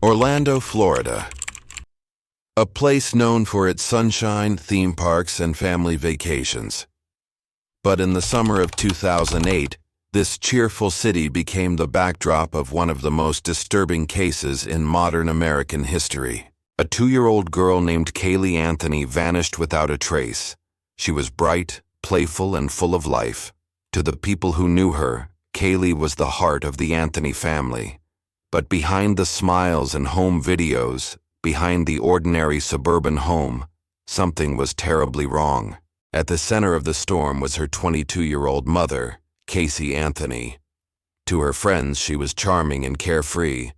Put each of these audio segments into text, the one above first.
Orlando, Florida. A place known for its sunshine, theme parks, and family vacations. But in the summer of 2008, this cheerful city became the backdrop of one of the most disturbing cases in modern American history. A 2-year-old girl named Caylee Anthony vanished without a trace. She was bright, playful, and full of life. To the people who knew her, Caylee was the heart of the Anthony family. But behind the smiles and home videos, behind the ordinary suburban home, something was terribly wrong. At the center of the storm was her 22-year-old mother, Caylee Anthony. To her friends, she was charming and carefree.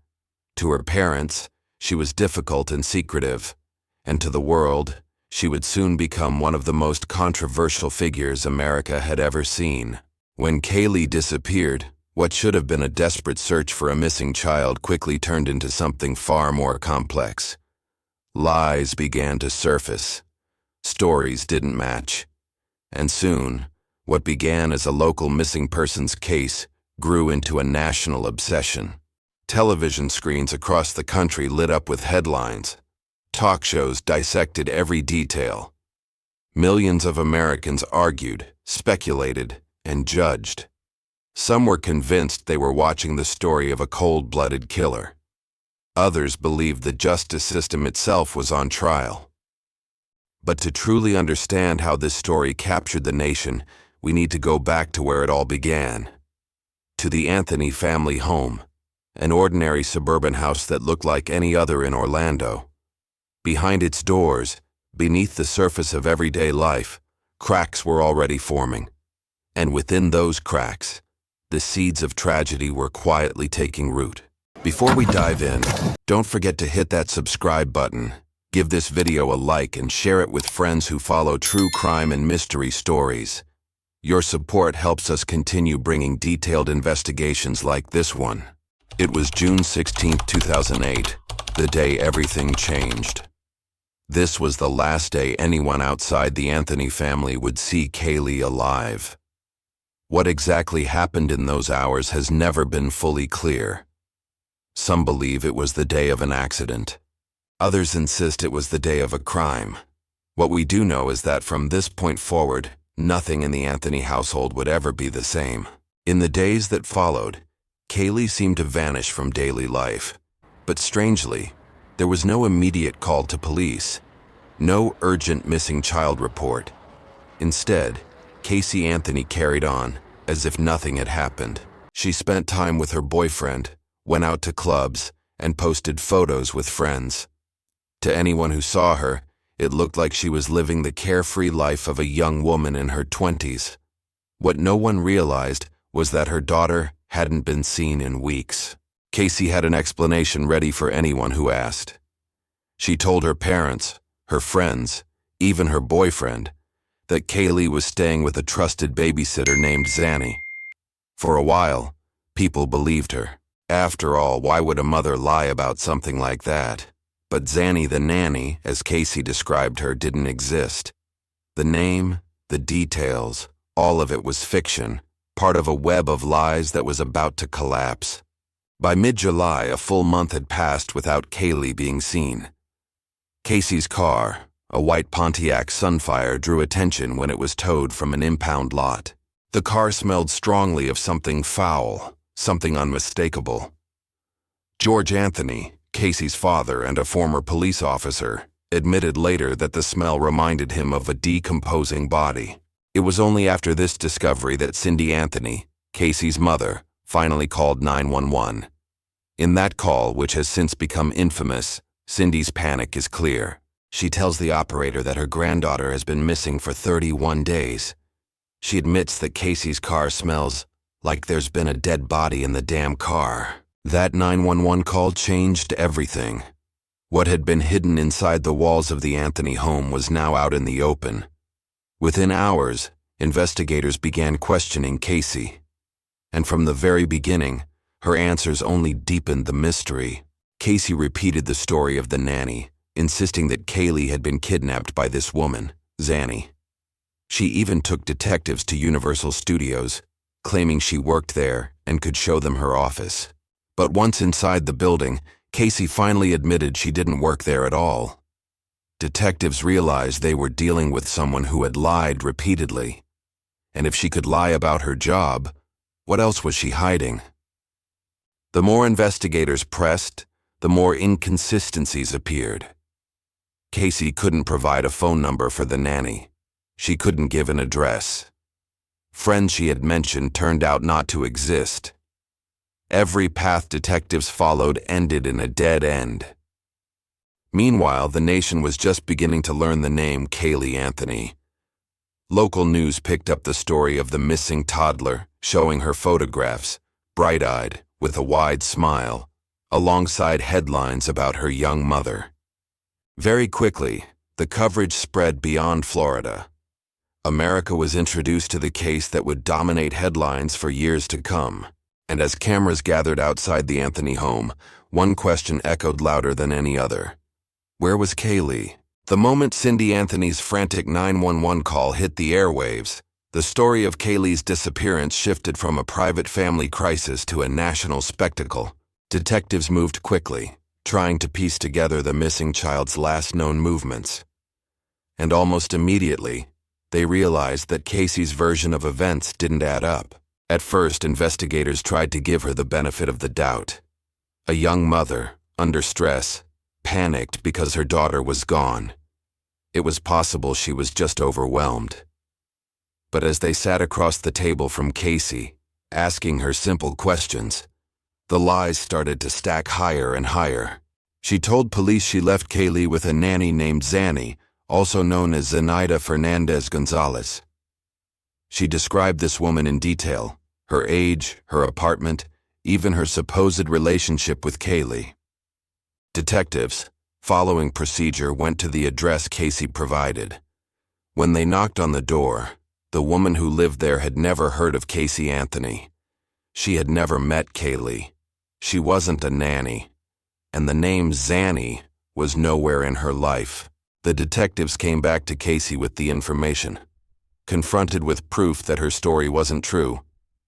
To her parents, she was difficult and secretive. And to the world, she would soon become one of the most controversial figures America had ever seen. When Caylee disappeared, what should have been a desperate search for a missing child quickly turned into something far more complex. Lies began to surface. Stories didn't match. And soon, what began as a local missing persons case grew into a national obsession. Television screens across the country lit up with headlines. Talk shows dissected every detail. Millions of Americans argued, speculated, and judged. Some were convinced they were watching the story of a cold-blooded killer. Others believed the justice system itself was on trial. But to truly understand how this story captured the nation, we need to go back to where it all began. To the Anthony family home, an ordinary suburban house that looked like any other in Orlando. Behind its doors, beneath the surface of everyday life, cracks were already forming. And within those cracks, the seeds of tragedy were quietly taking root. Before we dive in, don't forget to hit that subscribe button, give this video a like, and share it with friends who follow true crime and mystery stories. Your support helps us continue bringing detailed investigations like this one. It was June 16, 2008, the day everything changed. This was the last day anyone outside the Anthony family would see Caylee alive. What exactly happened in those hours has never been fully clear. Some believe it was the day of an accident. Others insist it was the day of a crime. What we do know is that from this point forward, nothing in the Anthony household would ever be the same. In the days that followed, Caylee seemed to vanish from daily life. But strangely, there was no immediate call to police, no urgent missing child report. Instead, Caylee Anthony carried on, as if nothing had happened. She spent time with her boyfriend, went out to clubs, and posted photos with friends. To anyone who saw her, it looked like she was living the carefree life of a young woman in her 20s. What no one realized was that her daughter hadn't been seen in weeks. Caylee had an explanation ready for anyone who asked. She told her parents, her friends, even her boyfriend, that Caylee was staying with a trusted babysitter named Zanny. For a while, people believed her. After all, why would a mother lie about something like that? But Zanny the nanny, as Caylee described her, didn't exist. The name, the details, all of it was fiction, part of a web of lies that was about to collapse. By mid-July, a full month had passed without Caylee being seen. Caylee's car, a white Pontiac Sunfire, drew attention when it was towed from an impound lot. The car smelled strongly of something foul, something unmistakable. George Anthony, Caylee's father and a former police officer, admitted later that the smell reminded him of a decomposing body. It was only after this discovery that Cindy Anthony, Caylee's mother, finally called 911. In that call, which has since become infamous, Cindy's panic is clear. She tells the operator that her granddaughter has been missing for 31 days. She admits that Caylee's car smells like there's been a dead body in the damn car. That 911 call changed everything. What had been hidden inside the walls of the Anthony home was now out in the open. Within hours, investigators began questioning Caylee. And from the very beginning, her answers only deepened the mystery. Caylee repeated the story of the nanny, insisting that Caylee had been kidnapped by this woman, Zanny. She even took detectives to Universal Studios, claiming she worked there and could show them her office. But once inside the building, Caylee finally admitted she didn't work there at all. Detectives realized they were dealing with someone who had lied repeatedly. And if she could lie about her job, what else was she hiding? The more investigators pressed, the more inconsistencies appeared. Caylee couldn't provide a phone number for the nanny. She couldn't give an address. Friends she had mentioned turned out not to exist. Every path detectives followed ended in a dead end. Meanwhile, the nation was just beginning to learn the name Caylee Anthony. Local news picked up the story of the missing toddler, showing her photographs, bright-eyed, with a wide smile, alongside headlines about her young mother. Very quickly, the coverage spread beyond Florida. America was introduced to the case that would dominate headlines for years to come. And as cameras gathered outside the Anthony home, one question echoed louder than any other. Where was Caylee? The moment Cindy Anthony's frantic 911 call hit the airwaves, the story of Caylee's disappearance shifted from a private family crisis to a national spectacle. Detectives moved quickly, trying to piece together the missing child's last known movements. And almost immediately, they realized that Casey's version of events didn't add up. At first, investigators tried to give her the benefit of the doubt. A young mother, under stress, panicked because her daughter was gone. It was possible she was just overwhelmed. But as they sat across the table from Caylee, asking her simple questions, the lies started to stack higher and higher. She told police she left Caylee with a nanny named Zanny, also known as Zenaida Fernandez Gonzalez. She described this woman in detail, her age, her apartment, even her supposed relationship with Caylee. Detectives, following procedure, went to the address Caylee provided. When they knocked on the door, the woman who lived there had never heard of Caylee Anthony. She had never met Caylee. She wasn't a nanny. And the name Zanny was nowhere in her life. The detectives came back to Caylee with the information. Confronted with proof that her story wasn't true,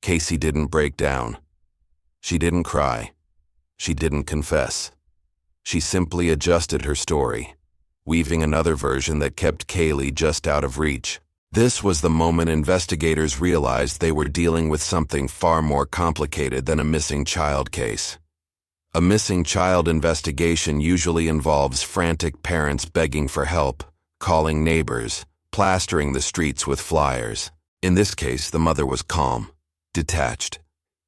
Caylee didn't break down. She didn't cry. She didn't confess. She simply adjusted her story, weaving another version that kept Caylee just out of reach. This was the moment investigators realized they were dealing with something far more complicated than a missing child case. A missing child investigation usually involves frantic parents begging for help, calling neighbors, plastering the streets with flyers. In this case, the mother was calm, detached,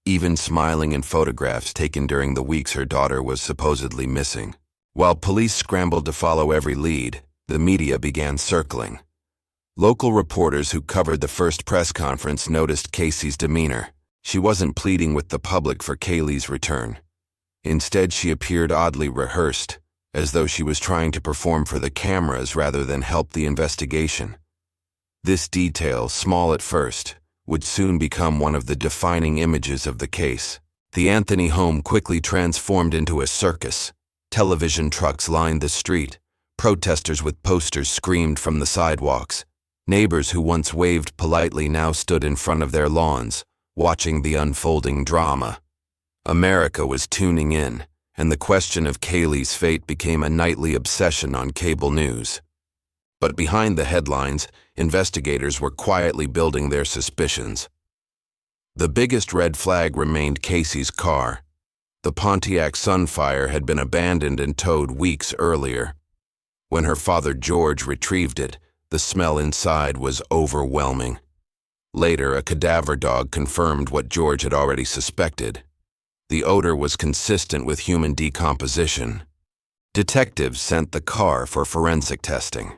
even smiling in photographs taken during the weeks her daughter was supposedly missing. While police scrambled to follow every lead, the media began circling. Local reporters who covered the first press conference noticed Caylee's demeanor. She wasn't pleading with the public for Caylee's return. Instead, she appeared oddly rehearsed, as though she was trying to perform for the cameras rather than help the investigation. This detail, small at first, would soon become one of the defining images of the case. The Anthony home quickly transformed into a circus. Television trucks lined the street. Protesters with posters screamed from the sidewalks. Neighbors who once waved politely now stood in front of their lawns, watching the unfolding drama. America was tuning in, and the question of Caylee's fate became a nightly obsession on cable news. But behind the headlines, investigators were quietly building their suspicions. The biggest red flag remained Caylee's car. The Pontiac Sunfire had been abandoned and towed weeks earlier. When her father George retrieved it, the smell inside was overwhelming. Later, a cadaver dog confirmed what George had already suspected. The odor was consistent with human decomposition. Detectives sent the car for forensic testing.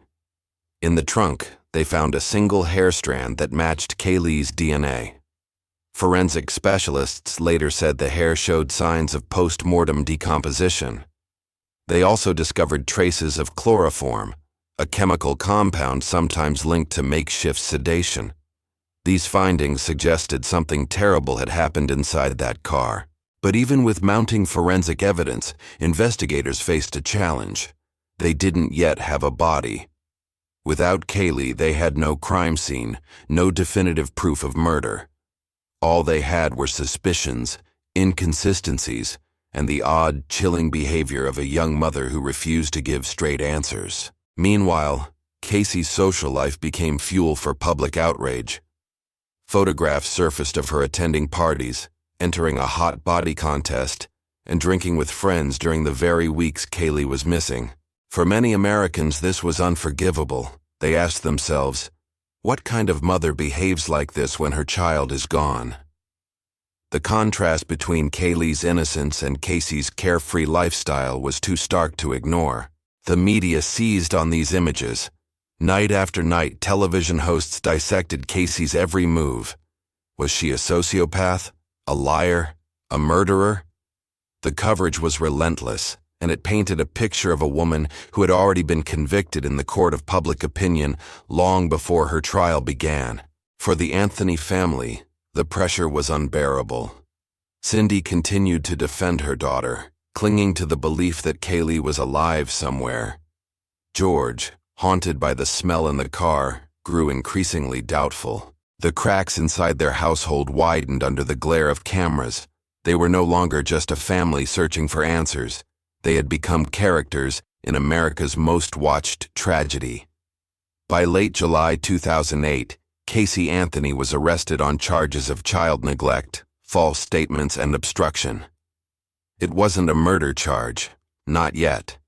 In the trunk, they found a single hair strand that matched Caylee's DNA. Forensic specialists later said the hair showed signs of post-mortem decomposition. They also discovered traces of chloroform, a chemical compound sometimes linked to makeshift sedation. These findings suggested something terrible had happened inside that car. But even with mounting forensic evidence, investigators faced a challenge. They didn't yet have a body. Without Caylee, they had no crime scene, no definitive proof of murder. All they had were suspicions, inconsistencies, and the odd, chilling behavior of a young mother who refused to give straight answers. Meanwhile, Casey's social life became fuel for public outrage. Photographs surfaced of her attending parties, entering a hot body contest, and drinking with friends during the very weeks Caylee was missing. For many Americans, this was unforgivable. They asked themselves, what kind of mother behaves like this when her child is gone? The contrast between Caylee's innocence and Casey's carefree lifestyle was too stark to ignore. The media seized on these images. Night after night, television hosts dissected Casey's every move. Was she a sociopath? A liar? A murderer? The coverage was relentless, and it painted a picture of a woman who had already been convicted in the court of public opinion long before her trial began. For the Anthony family, the pressure was unbearable. Cindy continued to defend her daughter, clinging to the belief that Caylee was alive somewhere. George, haunted by the smell in the car, grew increasingly doubtful. The cracks inside their household widened under the glare of cameras. They were no longer just a family searching for answers. They had become characters in America's most watched tragedy. By late July 2008, Caylee Anthony was arrested on charges of child neglect, false statements, and obstruction. It wasn't a murder charge, not yet.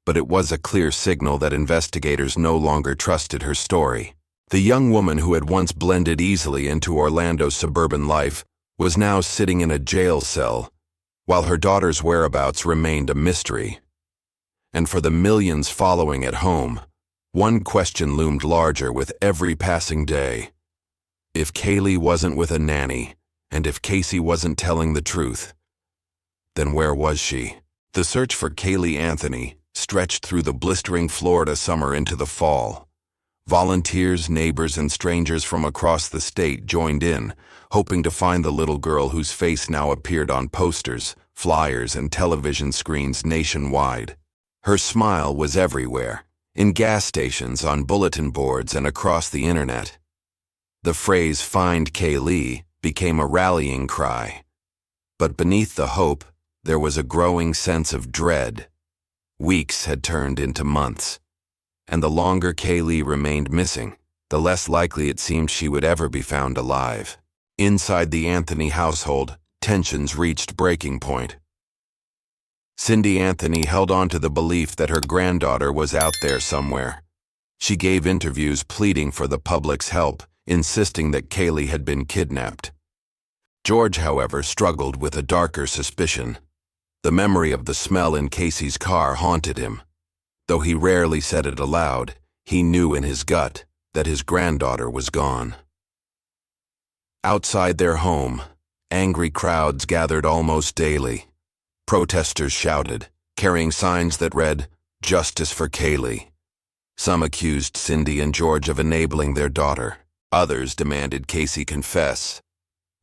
But it was a clear signal that investigators no longer trusted her story. The young woman who had once blended easily into Orlando's suburban life was now sitting in a jail cell, while her daughter's whereabouts remained a mystery. And for the millions following at home, one question loomed larger with every passing day. If Caylee wasn't with a nanny, and if Casey wasn't telling the truth, then where was she? The search for Caylee Anthony stretched through the blistering Florida summer into the fall. Volunteers, neighbors, and strangers from across the state joined in, hoping to find the little girl whose face now appeared on posters, flyers, and television screens nationwide. Her smile was everywhere, in gas stations, on bulletin boards, and across the internet. The phrase "Find Caylee" became a rallying cry. But beneath the hope, there was a growing sense of dread. Weeks had turned into months, and the longer Caylee remained missing, the less likely it seemed she would ever be found alive. Inside the Anthony household, tensions reached breaking point. Cindy Anthony held on to the belief that her granddaughter was out there somewhere. She gave interviews pleading for the public's help, insisting that Caylee had been kidnapped. George, however, struggled with a darker suspicion. The memory of the smell in Casey's car haunted him. Though he rarely said it aloud, he knew in his gut that his granddaughter was gone. Outside their home, angry crowds gathered almost daily. Protesters shouted, carrying signs that read, "Justice for Caylee." Some accused Cindy and George of enabling their daughter. Others demanded Casey confess.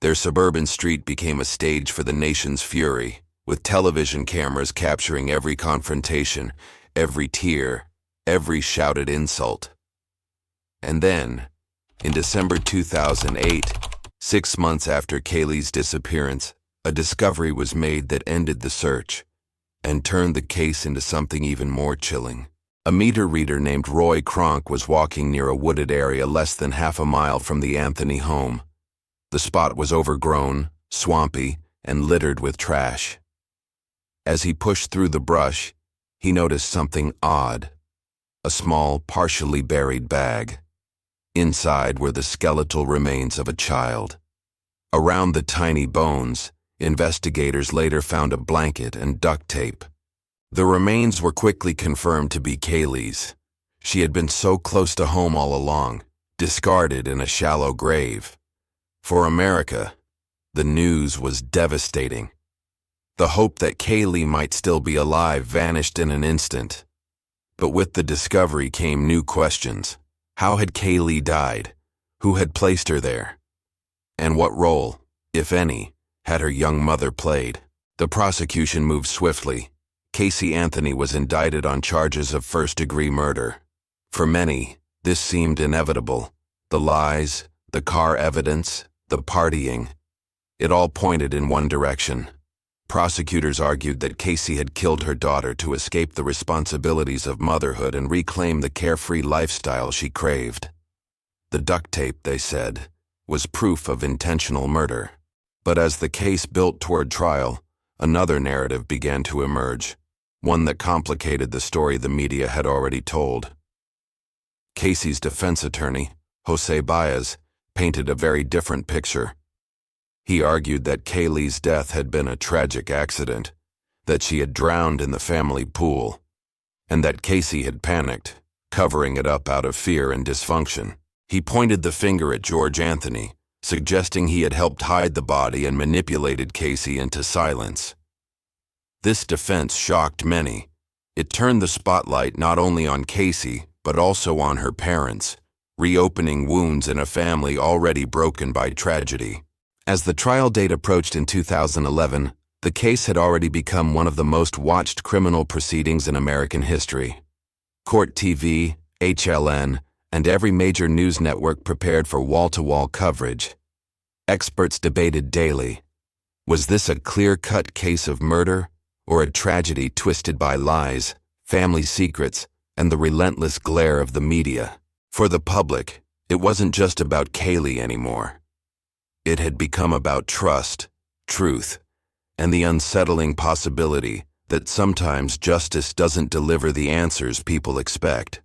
Their suburban street became a stage for the nation's fury, with television cameras capturing every confrontation, every tear, every shouted insult. And then, in December 2008, 6 months after Caylee's disappearance, a discovery was made that ended the search and turned the case into something even more chilling. A meter reader named Roy Kronk was walking near a wooded area less than half a mile from the Anthony home. The spot was overgrown, swampy, and littered with trash. As he pushed through the brush, he noticed something odd. A small, partially buried bag. Inside were the skeletal remains of a child. Around the tiny bones, investigators later found a blanket and duct tape. The remains were quickly confirmed to be Caylee's. She had been so close to home all along, discarded in a shallow grave. For America, the news was devastating. The hope that Caylee might still be alive vanished in an instant. But with the discovery came new questions. How had Caylee died? Who had placed her there? And what role, if any, had her young mother played? The prosecution moved swiftly. Caylee Anthony was indicted on charges of first-degree murder. For many, this seemed inevitable. The lies, the car evidence, the partying. It all pointed in one direction. Prosecutors argued that Caylee had killed her daughter to escape the responsibilities of motherhood and reclaim the carefree lifestyle she craved. The duct tape, they said, was proof of intentional murder. But as the case built toward trial, another narrative began to emerge, one that complicated the story the media had already told. Caylee's defense attorney, Jose Baez, painted a very different picture. He argued that Caylee's death had been a tragic accident, that she had drowned in the family pool, and that Caylee had panicked, covering it up out of fear and dysfunction. He pointed the finger at George Anthony, suggesting he had helped hide the body and manipulated Caylee into silence. This defense shocked many. It turned the spotlight not only on Caylee, but also on her parents, reopening wounds in a family already broken by tragedy. As the trial date approached in 2011, the case had already become one of the most watched criminal proceedings in American history. Court TV, HLN, and every major news network prepared for wall-to-wall coverage. Experts debated daily. Was this a clear-cut case of murder, or a tragedy twisted by lies, family secrets, and the relentless glare of the media? For the public, it wasn't just about Caylee anymore. It had become about trust, truth, and the unsettling possibility that sometimes justice doesn't deliver the answers people expect.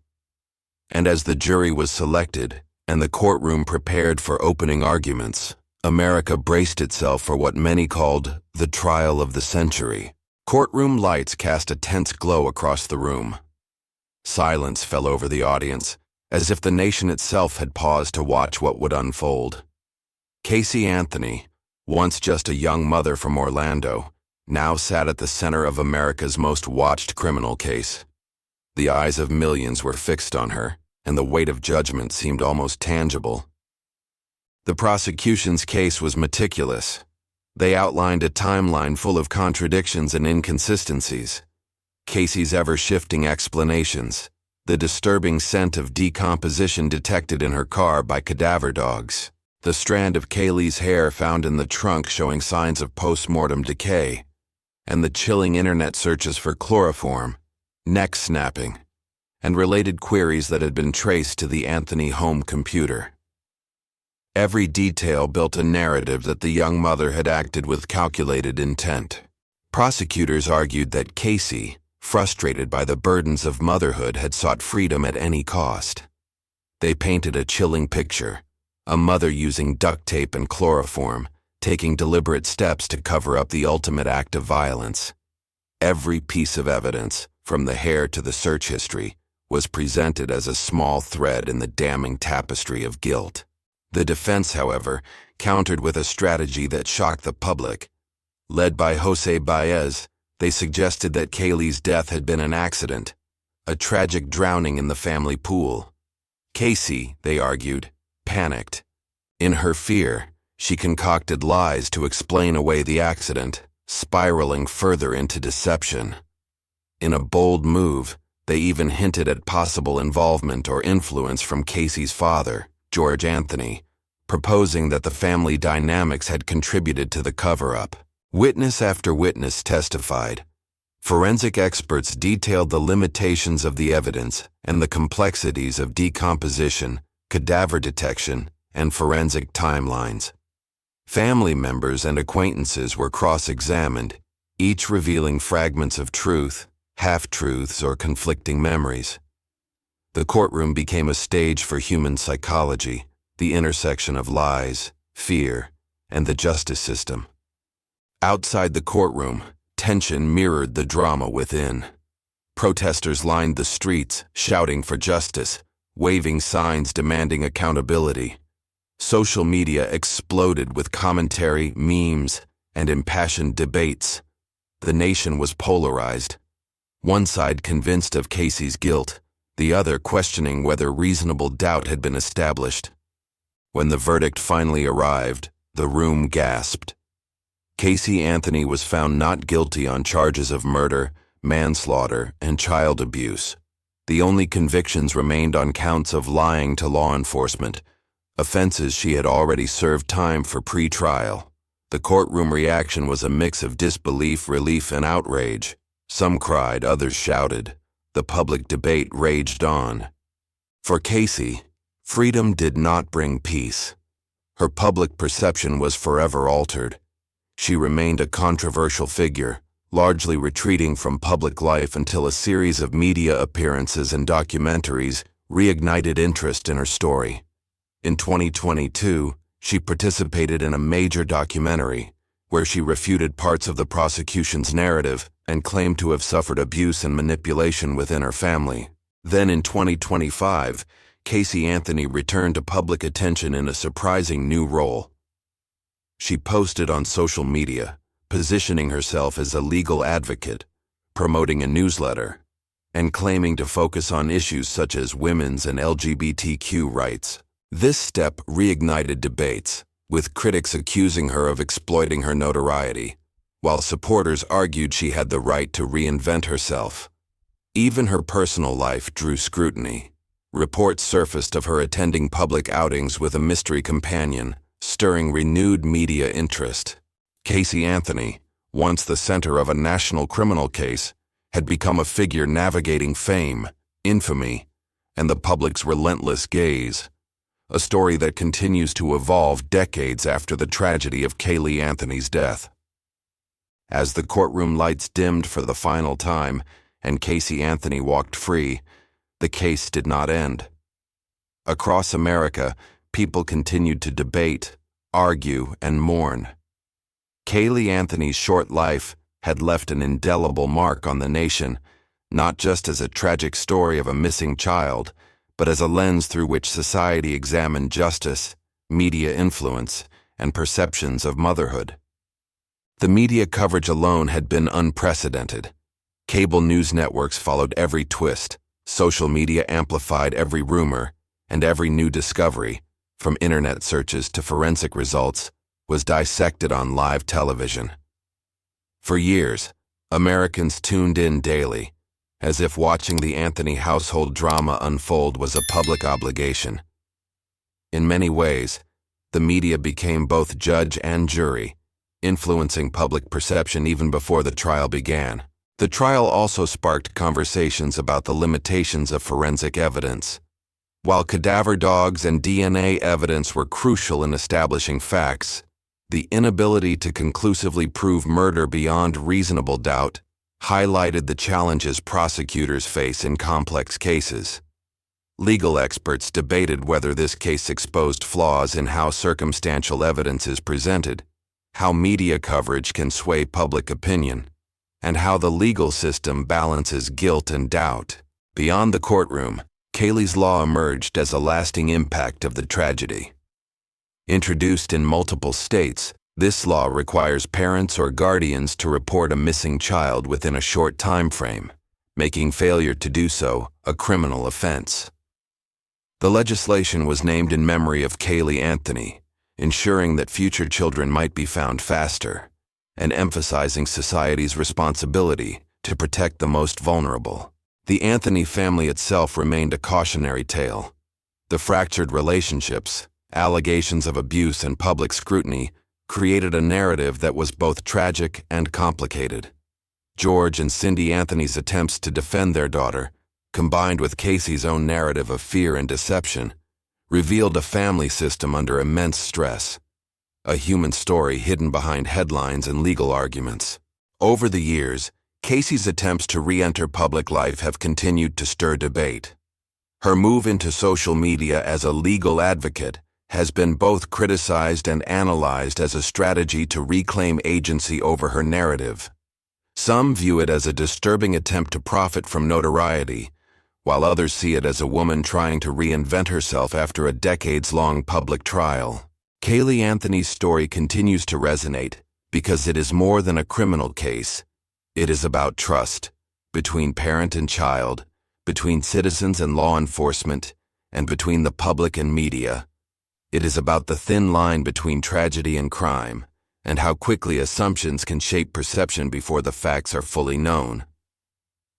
And as the jury was selected and the courtroom prepared for opening arguments, America braced itself for what many called the trial of the century. Courtroom lights cast a tense glow across the room. Silence fell over the audience, as if the nation itself had paused to watch what would unfold. Caylee Anthony, once just a young mother from Orlando, now sat at the center of America's most watched criminal case. The eyes of millions were fixed on her, and the weight of judgment seemed almost tangible. The prosecution's case was meticulous. They outlined a timeline full of contradictions and inconsistencies. Caylee's ever-shifting explanations, the disturbing scent of decomposition detected in her car by cadaver dogs, the strand of Caylee's hair found in the trunk showing signs of post-mortem decay, and the chilling internet searches for chloroform, neck snapping, and related queries that had been traced to the Anthony home computer. Every detail built a narrative that the young mother had acted with calculated intent. Prosecutors argued that Caylee, frustrated by the burdens of motherhood, had sought freedom at any cost. They painted a chilling picture, a mother using duct tape and chloroform, taking deliberate steps to cover up the ultimate act of violence. Every piece of evidence, from the hair to the search history, was presented as a small thread in the damning tapestry of guilt. The defense, however, countered with a strategy that shocked the public. Led by Jose Baez, they suggested that Caylee's death had been an accident, a tragic drowning in the family pool. Caylee, they argued, panicked. In her fear, she concocted lies to explain away the accident, spiraling further into deception. In a bold move, they even hinted at possible involvement or influence from Caylee's father, George Anthony, proposing that the family dynamics had contributed to the cover-up. Witness after witness testified. Forensic experts detailed the limitations of the evidence and the complexities of decomposition, cadaver detection, and forensic timelines. Family members and acquaintances were cross-examined, each revealing fragments of truth, half-truths, or conflicting memories. The courtroom became a stage for human psychology, the intersection of lies, fear, and the justice system. Outside the courtroom, tension mirrored the drama within. Protesters lined the streets, shouting for justice, waving signs demanding accountability. Social media exploded with commentary, memes, and impassioned debates. The nation was polarized. One side convinced of Caylee's guilt, the other questioning whether reasonable doubt had been established. When the verdict finally arrived, the room gasped. Caylee Anthony was found not guilty on charges of murder, manslaughter, and child abuse. The only convictions remained on counts of lying to law enforcement, offenses she had already served time for pre-trial. The courtroom reaction was a mix of disbelief, relief, and outrage. Some cried, others shouted. The public debate raged on. For Caylee, freedom did not bring peace. Her public perception was forever altered. She remained a controversial figure, largely retreating from public life until a series of media appearances and documentaries reignited interest in her story. In 2022, she participated in a major documentary where she refuted parts of the prosecution's narrative and claimed to have suffered abuse and manipulation within her family. Then in 2025, Caylee Anthony returned to public attention in a surprising new role. She posted on social media, positioning herself as a legal advocate, promoting a newsletter, and claiming to focus on issues such as women's and LGBTQ rights. This step reignited debates, with critics accusing her of exploiting her notoriety, while supporters argued she had the right to reinvent herself. Even her personal life drew scrutiny. Reports surfaced of her attending public outings with a mystery companion, stirring renewed media interest. Caylee Anthony, once the center of a national criminal case, had become a figure navigating fame, infamy, and the public's relentless gaze. A story that continues to evolve decades after the tragedy of Caylee Anthony's death. As the courtroom lights dimmed for the final time and Caylee Anthony walked free, the case did not end. Across America, people continued to debate, argue, and mourn. Caylee Anthony's short life had left an indelible mark on the nation, not just as a tragic story of a missing child, but as a lens through which society examined justice, media influence, and perceptions of motherhood. The media coverage alone had been unprecedented. Cable news networks followed every twist, social media amplified every rumor, and every new discovery, from internet searches to forensic results, was dissected on live television. For years, Americans tuned in daily, as if watching the Anthony household drama unfold was a public obligation. In many ways, the media became both judge and jury, influencing public perception even before the trial began. The trial also sparked conversations about the limitations of forensic evidence. While cadaver dogs and DNA evidence were crucial in establishing facts, the inability to conclusively prove murder beyond reasonable doubt highlighted the challenges prosecutors face in complex cases. Legal experts debated whether this case exposed flaws in how circumstantial evidence is presented, how media coverage can sway public opinion, and how the legal system balances guilt and doubt. Beyond the courtroom, Caylee's law emerged as a lasting impact of the tragedy. Introduced in multiple states, this law requires parents or guardians to report a missing child within a short time frame, making failure to do so a criminal offense. The legislation was named in memory of Caylee Anthony, ensuring that future children might be found faster, and emphasizing society's responsibility to protect the most vulnerable. The Anthony family itself remained a cautionary tale. The fractured relationships, allegations of abuse, and public scrutiny created a narrative that was both tragic and complicated. George and Cindy Anthony's attempts to defend their daughter, combined with Caylee's own narrative of fear and deception, revealed a family system under immense stress, a human story hidden behind headlines and legal arguments. Over the years, Caylee's attempts to re-enter public life have continued to stir debate. Her move into social media as a legal advocate has been both criticized and analyzed as a strategy to reclaim agency over her narrative. Some view it as a disturbing attempt to profit from notoriety, while others see it as a woman trying to reinvent herself after a decades-long public trial. Caylee Anthony's story continues to resonate because it is more than a criminal case. It is about trust, between parent and child, between citizens and law enforcement, and between the public and media. It is about the thin line between tragedy and crime, and how quickly assumptions can shape perception before the facts are fully known.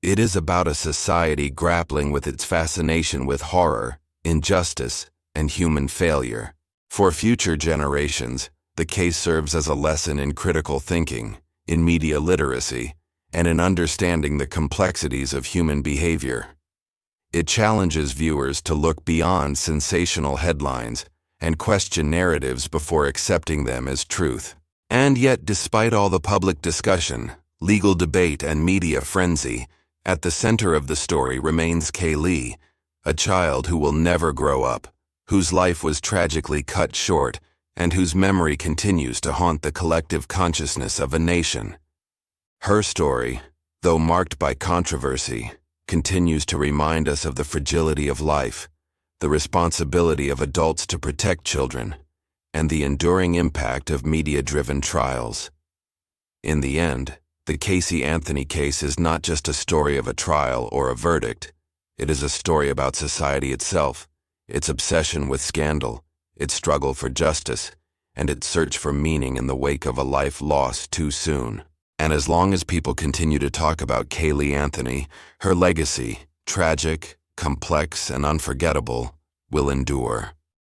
It is about a society grappling with its fascination with horror, injustice, and human failure. For future generations, The case serves as a lesson in critical thinking, in media literacy, and in understanding the complexities of human behavior. It challenges viewers to look beyond sensational headlines and question narratives before accepting them as truth. And yet, despite all the public discussion, legal debate, and media frenzy, at the center of the story remains Caylee, a child who will never grow up, whose life was tragically cut short, and whose memory continues to haunt the collective consciousness of a nation. Her story, though marked by controversy, continues to remind us of the fragility of life, the responsibility of adults to protect children, and the enduring impact of media-driven trials. In the end, the Caylee Anthony case is not just a story of a trial or a verdict. It is a story about society itself, its obsession with scandal, its struggle for justice, and its search for meaning in the wake of a life lost too soon. And as long as people continue to talk about Caylee Anthony, her legacy, tragic, complex, and unforgettable, will endure.